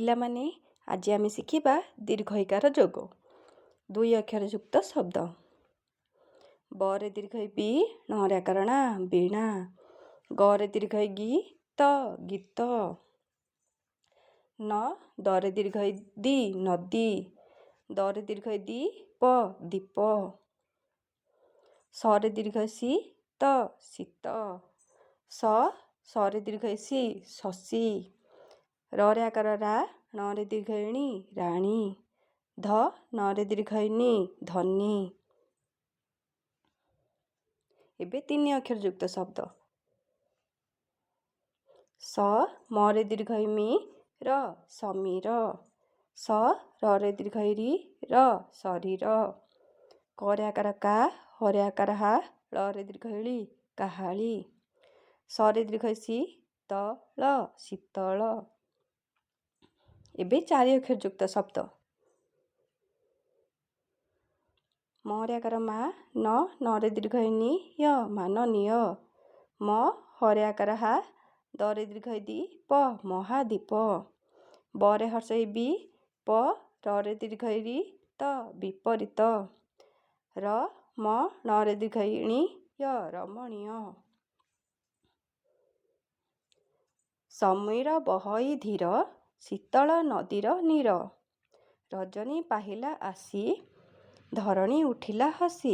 ପିଲାମାନେ ଆଜି ଆମେ ଶିଖିବା ଦୀର୍ଘଇକାର ଯୋଗ। 2 ଅକ୍ଷର ଯୁକ୍ତ ଶବ୍ଦ। ବରେ ଦୀର୍ଘଇ ବି, ଣରେ ଆକାର ଣା ବୀଣା, ଗରେ ଦୀର୍ଘଇ ଗି ତ ଗୀତ, ନ ଦରେ ଦୀର୍ଘଇ ଦି ନଦୀ, ଦରେ ଦୀର୍ଘଇ ଦି ପ ଦୀପ, ସରେ ଦୀର୍ଘଇ ସି ତ ଶୀତ, ସରେ ଦୀର୍ଘଇ ସି ଶଶୀ, ରରେ ଆକାର ରା, ଣରେ ଦୀର୍ଘଇ ଣି ରାଣୀ, ଧ ନରେ ଦୀର୍ଘଇ ନି ଧନୀ। ଏବେ 3 ଅକ୍ଷର ଯୁକ୍ତ ଶବ୍ଦ। ସ ମରେ ଦୀର୍ଘଇ ମି ର ସମୀର, ସ ରରେ ଦୀର୍ଘଇ ରି ର ଶରୀର, କରେ ଆକାର କା, ହରେ ଆକାର ହା, ଳରେ ଦୀର୍ଘଇ ଳି କାହାଳି, ସରେ ଦୀର୍ଘଇ ସି ତ ଳ ଶୀତଳ। ଏବେ 4 ଅକ୍ଷର ଯୁକ୍ତ ଶବ୍ଦ। ମରେ ଆକାର ମା, ନ ନରେ ଦୀର୍ଘଇ ନି ୟ ମାନନୀୟ, ମ ହରେ ଆକାର ହା, ଦରେ ଦୀର୍ଘଇ ଦି ପ ମହାଦୀପ, ବରେ ହର୍ଷଇ ବି, ପ ରରେ ଦୀର୍ଘଇ ରି ତ ବିପରୀତ, ର ମ ଣରେ ଦୀର୍ଘଇ ଣି ୟ ରମଣୀୟ। ସମୀର ବହଇ ଧୀର, ଶୀତଳ ନଦୀର ନୀର, ରଜନୀ ପାହିଲା ଆସି, ଧରଣୀ ଉଠିଲା ହସି।